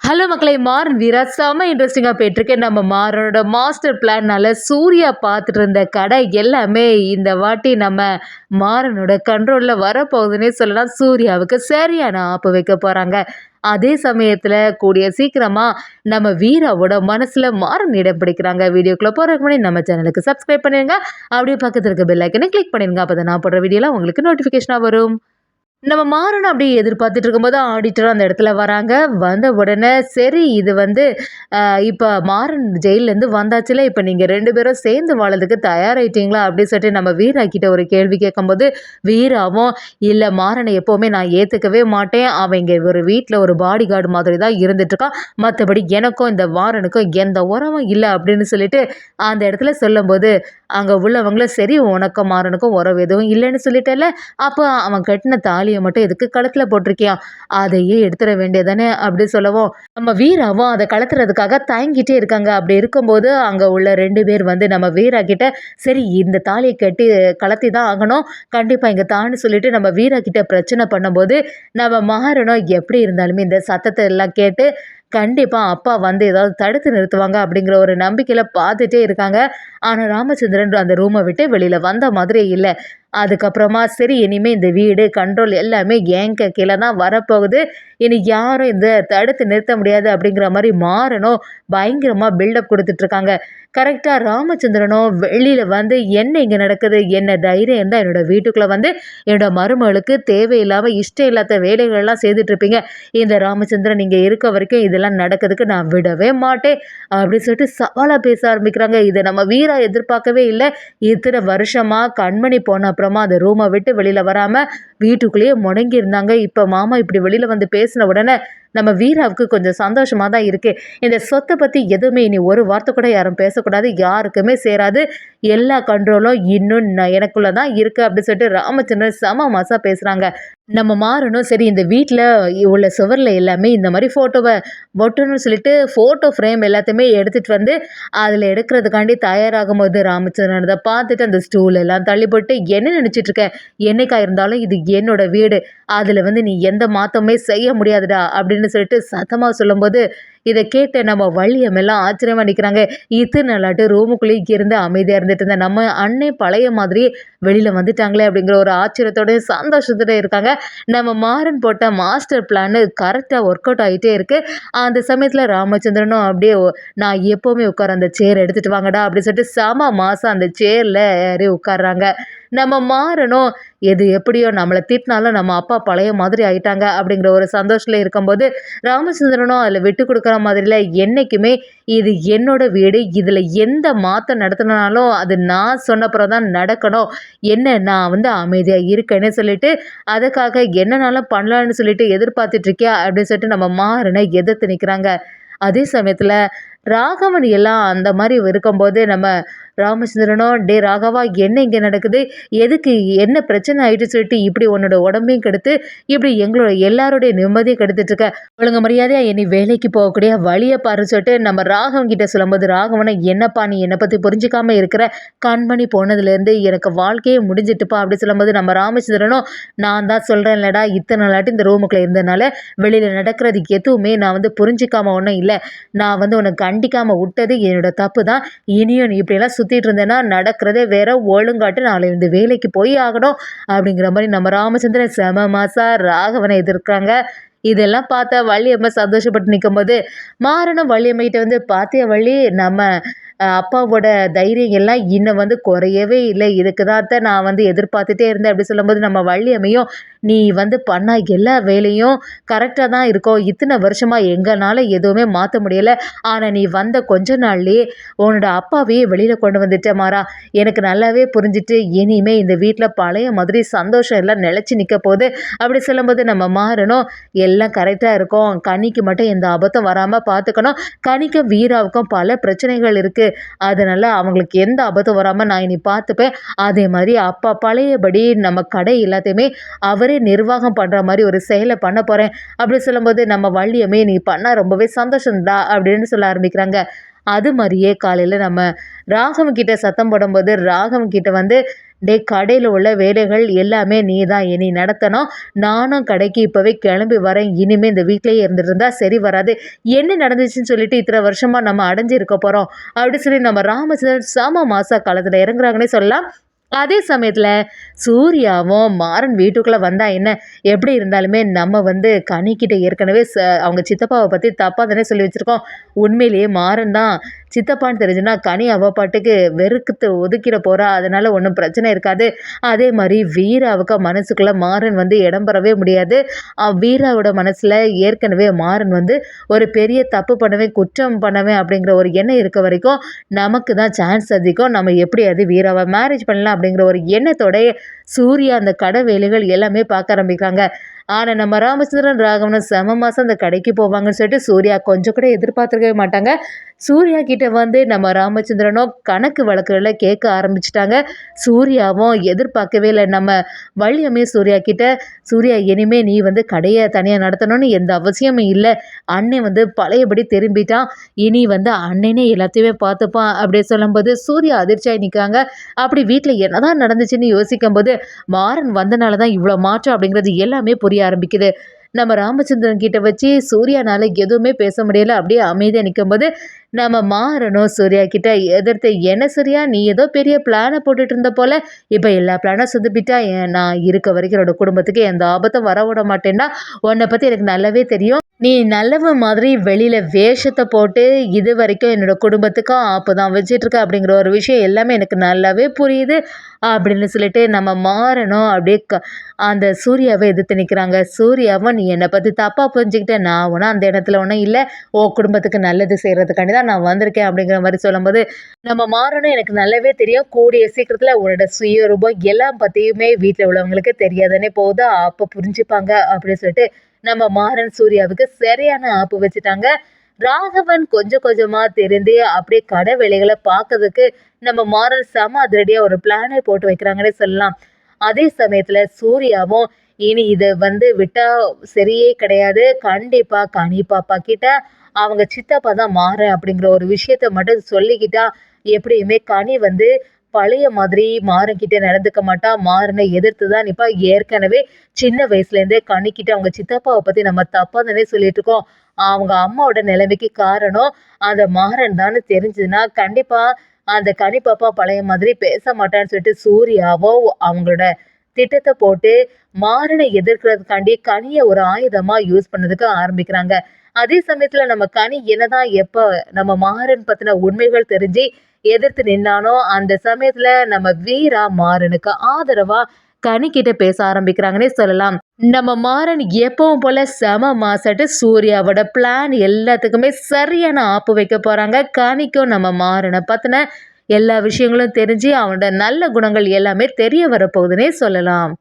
Hello மக்களை, மாறன் வீரா செம்ம இன்ட்ரெஸ்டிங்காக போயிட்டுருக்கு. நம்ம மாறனோட மாஸ்டர் பிளான்னால சூர்யா பார்த்துட்டு இருந்த கடை எல்லாமே இந்த வாட்டி நம்ம மாறனோட கண்ட்ரோலில் வரப்போகுதுன்னே சொல்லலாம். சூர்யாவுக்கு சரியான ஆப்பு வைக்க போகிறாங்க. அதே சமயத்தில் கூடிய சீக்கிரமாக நம்ம வீராவோட மனசில் மாறன் இடம் பிடிக்கிறாங்க. வீடியோக்குள்ளே போகிறதுக்கு முன்னாடி நம்ம சேனலுக்கு சப்ஸ்கிரைப் பண்ணிடுங்க. அப்படியே பக்கத்தில் இருக்க பெல் ஐக்கனை கிளிக் பண்ணிடுங்க. அப்போ தான் நான் போடுற வீடியோலாம் உங்களுக்கு நோட்டிஃபிகேஷனாக வரும். நம்ம மாறணும் அப்படியே எதிர்பார்த்துட்டு இருக்கும்போது ஆடிட்டரும் அந்த இடத்துல வராங்க. வந்த உடனே சரி இது இப்போ மாறன் ஜெயிலேருந்து வந்தாச்சுல, இப்போ நீங்கள் 2 பேரும் சேர்ந்து வாழறதுக்கு தயாராகிட்டீங்களா அப்படின்னு சொல்லிட்டு நம்ம வீரா கிட்ட ஒரு கேள்வி கேட்கும்போது வீராவும் இல்லை, மாறனை எப்போவுமே நான் ஏற்றுக்கவே மாட்டேன். அவன் இங்கே ஒரு வீட்டில் ஒரு பாடி கார்டு மாதிரி தான் இருந்துட்டுருக்கான். மற்றபடி எனக்கும் இந்த மாறனுக்கும் எந்த உறவும் இல்லை அப்படின்னு சொல்லிட்டு அந்த இடத்துல சொல்லும்போது அங்கே உள்ளவங்களும் சரி உனக்கும் மாறனுக்கும் உறவு எதுவும் இல்லைன்னு சொல்லிட்டல, அப்போ அவன் கட்டின தாலியை மட்டும் எதுக்கு கழுத்தில் போட்டிருக்கியான், அதையே எடுத்துட வேண்டியதானே அப்படி சொல்லவும் நம்ம வீராவும் அதை கலத்துறதுக்காக தயங்கிட்டே இருக்காங்க. அப்படி இருக்கும்போது அங்கே உள்ள 2 பேர் நம்ம வீரா கிட்ட சரி இந்த தாலியை கட்டி கலத்தி தான் ஆகணும், கண்டிப்பாக இங்கே தான்னு சொல்லிட்டு நம்ம வீரா கிட்ட பிரச்சனை பண்ணும்போது நம்ம மாறனும் எப்படி இருந்தாலுமே இந்த சத்தத்தை எல்லாம் கேட்டு கண்டிப்பாக அப்பா ஏதாவது தடுத்து நிறுத்துவாங்க அப்படிங்கிற ஒரு நம்பிக்கையில் பார்த்துட்டே இருக்காங்க. ஆனால் ராமச்சந்திரன் அந்த ரூமை விட்டு வெளியில் வந்த மாதிரியே இல்லை. அதுக்கப்புறமா சரி இனிமேல் இந்த வீடு கண்ட்ரோல் எல்லாமே ஏங்க கீழே தான் வரப்போகுது, இனி யாரும் இந்த தடுத்து நிறுத்த முடியாது அப்படிங்கிற மாதிரி மாறணும் பயங்கரமாக பில்டப் கொடுத்துட்ருக்காங்க. கரெக்டாக ராமச்சந்திரனும் வெளியில் என்ன இங்கே நடக்குது, என்ன தைரியம் இருந்தால் என்னோடய வீட்டுக்குள்ளே என்னோட மருமகளுக்கு தேவையில்லாமல் இஷ்டம் இல்லாத வேலைகள்லாம் செய்துட்ருப்பீங்க, இந்த ராமச்சந்திரன் இங்கே இருக்க வரைக்கும் இதெல்லாம் நடக்கிறதுக்கு நான் விடவே மாட்டேன் அப்படின்னு சொல்லிட்டு சவாலாக பேச ஆரம்பிக்கிறாங்க. இதை நம்ம வீரா எதிர்பார்க்கவே இல்லை. இத்தனை வருஷமாக கண்மணி போன அப்புறமா அந்த ரூமை விட்டு வெளியில் வராமல் வீட்டுக்குள்ளேயே முடங்கி இருந்தாங்க. இப்போ மாமா இப்படி வெளியில் பேசின உடனே நம்ம வீராவுக்கு கொஞ்சம் சந்தோஷமாக தான் இருக்குது. இந்த சொத்தை பற்றி எதுவுமே இனி ஒரு வார்த்தை கூட யாரும் பேசக்கூடாது, யாருக்குமே சேராது, எல்லா கண்ட்ரோலும் இன்னும் எனக்குள்ளே தான் இருக்குது அப்படின்னு சொல்லிட்டு ராமச்சந்திரன் செம மாசாக பேசுகிறாங்க. நம்ம மாறணும் சரி இந்த வீட்டில் உள்ள சுவரில் எல்லாமே இந்த மாதிரி ஃபோட்டோவை ஒட்டணும்னு சொல்லிட்டு ஃபோட்டோ ஃப்ரேம் எல்லாத்தையுமே எடுத்துகிட்டு அதில் எடுக்கிறதுக்காண்டி தயாராகும் போது ராமச்சந்திரன் அதை பார்த்துட்டு அந்த ஸ்டூல் எல்லாம் தள்ளி போட்டு என்ன நினச்சிட்டு இருக்க, என்னைக்கா இருந்தாலும் இது என்னோட வீடு, அதில் நீ எந்த மாற்றமே செய்ய முடியாதுடா அப்படின்னு சொல்லிட்டு சத்தமாக சொல்லும்போது இதை கேட்ட நம்ம வள்ளியமெல்லாம் ஆச்சரியமாக நிற்கிறாங்க. இத்தனை நாளாட்டு ரூமுக்குள்ளேயே இருந்து அமைதியாக இருந்துட்டு இருந்த நம்ம அன்னை பழைய மாதிரி வெளியில் வந்துட்டாங்களே அப்படிங்கிற ஒரு ஆச்சரியத்தோட சந்தோஷத்தோட இருக்காங்க. நம்ம மாறன் போட்ட மாஸ்டர் பிளான் கரெக்டாக ஒர்க் அவுட் ஆகிட்டே இருக்குது. அந்த சமயத்தில் ராமச்சந்திரனும் அப்படியே நான் எப்போவுமே உட்கார அந்த சேர் எடுத்துகிட்டு வாங்கடா அப்படின்னு சொல்லிட்டு செம மாதம் அந்த சேரில் ஏறி உட்காடுறாங்க. நம்ம மாறணும் எது எப்படியோ நம்மளை திட்டினாலும் நம்ம அப்பா பழைய மாதிரி ஆயிட்டாங்க அப்படிங்கிற ஒரு சந்தோஷத்தில் இருக்கும்போது ராமச்சந்திரனும் அதில் விட்டு கொடுக்குற மாதிரில என்றைக்குமே இது என்னோட வீடு, இதில் எந்த மாற்றம் நடத்தினாலும் அது நான் சொன்னப்புறம் தான் நடக்கணும், என்ன நான் அமைதியாக இருக்கேன்னு சொல்லிட்டு அதுக்காக என்னன்னாலும் பண்ணலான்னு சொல்லிட்டு எதிர்பார்த்துட்டு இருக்கியா அப்படின்னு சொல்லிட்டு நம்ம மாறனை எதிர்த்து நிற்கிறாங்க. அதே சமயத்தில் ராகவன் எல்லாம் அந்த மாதிரி இருக்கும்போது நம்ம ராமச்சந்திரனும் டே ராகவா என்ன இங்கே நடக்குது, எதுக்கு என்ன பிரச்சனை ஆகிட்டு சொல்லிட்டு இப்படி உன்னோட உடம்பையும் கெடுத்து இப்படி எங்களோட எல்லாருடைய நிம்மதியும் கெடுத்துட்ருக்க, ஒழுங்கு மரியாதையாக இனி வேலைக்கு போகக்கூடிய வழியை பாரு சொல்லிட்டு நம்ம ராகவன் கிட்ட சொல்லும்போது ராகவனை என்னப்பா நீ என்னை பற்றி புரிஞ்சிக்காமல் இருக்கிற, கண்மணி போனதுலேருந்து எனக்கு வாழ்க்கையே முடிஞ்சிட்டுப்பா அப்படி சொல்லும்போது நம்ம ராமச்சந்திரனும் நான் தான் சொல்கிறேன் இல்லடா, இத்தனை நாளாட்டி இந்த ரூமுக்குள்ளே இருந்ததுனால வெளியில் நடக்கிறதுக்கு எதுவுமே நான் புரிஞ்சிக்காமல் ஒன்றும் இல்லை, நான் உனக்கு கண்டிக்காமல் விட்டது என்னோட தப்பு தான், இனியும் நீ இப்படியெல்லாம் சுற்றிட்டு இருந்தேன்னா நடக்கிறதே வேற, ஒழுங்காட்டு நாளையிலிருந்து வேலைக்கு போய் ஆகணும் அப்படிங்கிற மாதிரி நம்ம ராமச்சந்திரன் செம மாசா ராகவனை எதிர்க்கிறாங்க. இதெல்லாம் பார்த்தா வள்ளியம்மா சந்தோஷப்பட்டு நிற்கும்போது மாறனும் வள்ளியம்மைகிட்ட பாத்தியா வள்ளி, நம்ம அப்பாவோட தைரியம் எல்லாம் இன்னும் குறையவே இல்லை, இதுக்கு தான் நான் எதிர்பார்த்துட்டே இருந்தேன் அப்படி சொல்லும்போது நம்ம வள்ளியம்மையும் நீ பண்ண எல்லா வேலையும் கரெக்டாக தான் இருக்கும், இத்தனை வருஷமாக எங்களால் எதுவுமே மாற்ற முடியலை, ஆனால் நீ கொஞ்ச நாள்லேயே உன்னோட அப்பாவையே வெளியில் கொண்டு வந்துட்ட மாறா, எனக்கு நல்லாவே புரிஞ்சிட்டு இனிமே இந்த வீட்டில் பழைய மாதிரி சந்தோஷம் எல்லாம் நிலச்சி நிற்க போகுது அப்படி சொல்லும்போது நம்ம மாறணும் எல்லாம் கரெக்டாக இருக்கும், கனிக்கு மட்டும் எந்த ஆபத்தும் வராமல் பார்த்துக்கணும், கனிக்கும் வீராவுக்கும் பல பிரச்சனைகள் இருக்குது, அதனால் அவங்களுக்கு எந்த ஆபத்தும் வராமல் நான் இனி பார்த்துப்பேன், அதே மாதிரி அப்பா பழையபடி நம்ம கடை எல்லாத்தையுமே அவரே நிர்வாகம் பண்ணுற மாதிரி ஒரு செயலை பண்ண போகிறேன் அப்படி சொல்லும்போது நம்ம வள்ளியமே நீ பண்ணால் ரொம்பவே சந்தோஷம்டா அப்படின்னு சொல்ல ஆரம்பிக்கிறாங்க. அது மாதிரியே காலையில் நம்ம ராகவன் கிட்ட சத்தம் போடும்போது ராகவன் கிட்ட வந்து கடையில் உள்ள வேலைகள் எல்லாமே நீ தான் இனி நடத்தணும். நானும் கடைக்கு இப்போவே கிளம்பி வரேன். இனிமேல் இந்த வீட்டிலேயே இருந்துட்டு இருந்தா சரி வராது. என்ன நடந்துச்சுன்னு சொல்லிட்டு இத்தனை வருஷமா நம்ம அடைஞ்சு இருக்க போகிறோம் அப்படி சொல்லி நம்ம ராமச்சந்திரன் சம மாச காலத்தில் இறங்குறாங்கன்னே சொல்லலாம். அதே சமயத்தில் சூர்யாவும் மாறன் வீட்டுக்குள்ளே வந்தா என்ன, எப்படி இருந்தாலுமே நம்ம வந்து கனிக்கிட்ட ஏற்கனவே அவங்க சித்தப்பாவை பற்றி தப்பாக தானே சொல்லி வச்சுருக்கோம். உண்மையிலேயே மாறன் தான் சித்தப்பான்னு தெரிஞ்சுன்னா கனி அவ பாட்டுக்கு வெறுக்குத்து ஒதுக்கிட போகிறா. அதனால் ஒன்றும் பிரச்சனை இருக்காது. அதே மாதிரி வீராவுக்கு மனசுக்குள்ளே மாறன் வந்து இடம் பெறவே முடியாது. வீராவோட மனசில் ஏற்கனவே மாறன் வந்து ஒரு பெரிய தப்பு பண்ணவேன் குற்றம் பண்ணவேன் அப்படிங்கிற ஒரு எண்ணம் இருக்க வரைக்கும் நமக்கு தான் சான்ஸ் அதிகம். நம்ம எப்படியாவது வீராவை மேரேஜ் பண்ணலாம் அப்படிங்கிற ஒரு எண்ணத்தோட சூர்யா அந்த கடை வேலைகள் எல்லாமே பார்க்க ஆரம்பிக்கிறாங்க. ஆனால் நம்ம ராமச்சந்திரன் ராகவனும் செம மாதம் அந்த கடைக்கு போவாங்கன்னு சொல்லிட்டு சூர்யா கொஞ்சம் கூட எதிர்பார்த்துருக்கவே மாட்டாங்க. சூர்யா கிட்ட வந்து நம்ம ராமச்சந்திரனும் கணக்கு வழக்குகளை கேட்க ஆரம்பிச்சிட்டாங்க. சூர்யாவும் எதிர்பார்க்கவே இல்லை. நம்ம வள்ளியம்மே சூர்யா கிட்ட, சூர்யா இனிமே நீ வந்து கடையை தனியாக நடத்தணும்னு எந்த அவசியமும் இல்லை. அண்ணன் வந்து பழையபடி திரும்பிட்டான். இனி வந்து அண்ணனே எல்லாத்தையுமே பார்த்துப்பான் அப்படி சொல்லும்போது சூர்யா அதிர்ச்சியாகி நிற்காங்க. அப்படி வீட்டில் என்னதான் நடந்துச்சுன்னு யோசிக்கும்போது மாறன் வந்தனால தான் இவ்வளோ மாற்றம் அப்படிங்கிறது எல்லாமே புரிய ஆரம்பிக்குது. நம்ம ராமச்சந்திரன் கிட்ட வச்சு சூர்யானால எதுவுமே பேச முடியல. அப்படியே அமைதியாக நிற்கும்போது நம்ம மாறணும் சூர்யா கிட்ட எதிர்த்து, என்ன சூர்யா நீ ஏதோ பெரிய பிளானை போட்டுட்டு இருந்த போல, இப்போ எல்லா பிளானும் சொதுப்பிட்டா நான் இருக்க வரைக்கும் என்னோட குடும்பத்துக்கு எந்த ஆபத்தும் வர விட மாட்டேன்னா, உன்னை பற்றி எனக்கு நல்லாவே தெரியும். நீ நல்லவ மாதிரி வெளியில் வேஷத்தை போட்டு இது வரைக்கும் என்னோட குடும்பத்துக்கும் ஆப்பு தான் வச்சிட்ருக்க அப்படிங்கிற ஒரு விஷயம் எல்லாமே எனக்கு நல்லாவே புரியுது அப்படின்னு சொல்லிட்டு நம்ம மாறணும் அப்படியே அந்த சூர்யாவை எதிர்த்து நிற்கிறாங்க. சூர்யாவை நீ என்னை பற்றி தப்பாக புரிஞ்சுக்கிட்ட, நான் ஒன்றும் அந்த இடத்துல ஒன்றும் இல்லை, ஓ குடும்பத்துக்கு நல்லது செய்கிறதுக்காண்டி தான் நான் வந்திருக்கேன் அப்படிங்கிற மாதிரி சொல்லும்போது நம்ம மாறணும் எனக்கு நல்லாவே தெரியும். கூடிய சீக்கிரத்தில் உன்னோட சுயரூபம் எல்லாம் பற்றியுமே வீட்டில் உள்ளவங்களுக்கு தெரியாதுன்னே போகுது, அப்போ புரிஞ்சுப்பாங்க அப்படின்னு சொல்லிட்டு நம்ம மாறன் சூர்யாவுக்கு சரியான ஆப்பு வச்சுட்டாங்க. ராகவன் கொஞ்சம் கொஞ்சமா தெரிந்து அப்படியே கடை வேலைகளை பார்க்கறதுக்கு நம்ம மாறன் செம அதிரடியா ஒரு பிளானை போட்டு வைக்கிறாங்கன்னே சொல்லலாம். அதே சமயத்துல சூர்யாவும் இனி இதை வந்து விட்டா சரியே கிடையாது, கண்டிப்பா கனி பாப்பா கிட்ட அவங்க சித்தப்பா தான் மாறன் அப்படிங்கிற ஒரு விஷயத்த மட்டும் சொல்லிக்கிட்டா எப்படியுமே கனி வந்து பழைய மாதிரி மாறன்கிட்ட நடந்துக்க மாட்டா, மாறனை எதிர்த்து தான் நிப்பா. ஏற்கனவே சின்ன வயசுலேருந்தே கனிக்கிட்ட அவங்க சித்தப்பாவை பற்றி நம்ம தப்பாக தானே சொல்லிட்டு இருக்கோம். அவங்க அம்மாவோட நிலைமைக்கு காரணம் அந்த மாறன் தான் தெரிஞ்சதுன்னா கண்டிப்பாக அந்த கனி பாப்பா பழைய மாதிரி பேச மாட்டான்னு சொல்லிட்டு சூர்யாவோ அவங்களோட திட்டத்தை போட்டு மாறனை எதிர்க்கிறதுக்காண்டி கனியை ஒரு ஆயுதமா யூஸ் பண்ணதுக்கு ஆரம்பிக்கிறாங்க. அதே சமயத்துல நம்ம கனி என்னதான் எப்ப நம்ம மாறன் பத்தின உண்மைகள் தெரிஞ்சு எதிர்த்து நின்னானோ அந்த சமயத்துல நம்ம வீரா மாறனுக்கு ஆதரவா கனி கிட்ட பேச ஆரம்பிக்கிறாங்கன்னே சொல்லலாம். நம்ம மாறன் எப்பவும் போல செம மாசட்டு சூர்யாவோட பிளான் எல்லாத்துக்குமே சரியான ஆப்பு வைக்க போறாங்க. கனிக்கும் நம்ம மாறனை பத்தின எல்லா விஷயங்களும் தெரிஞ்சு அவனோட நல்ல குணங்கள் எல்லாமே தெரிய வரப்போகுதுன்னே சொல்லலாம்.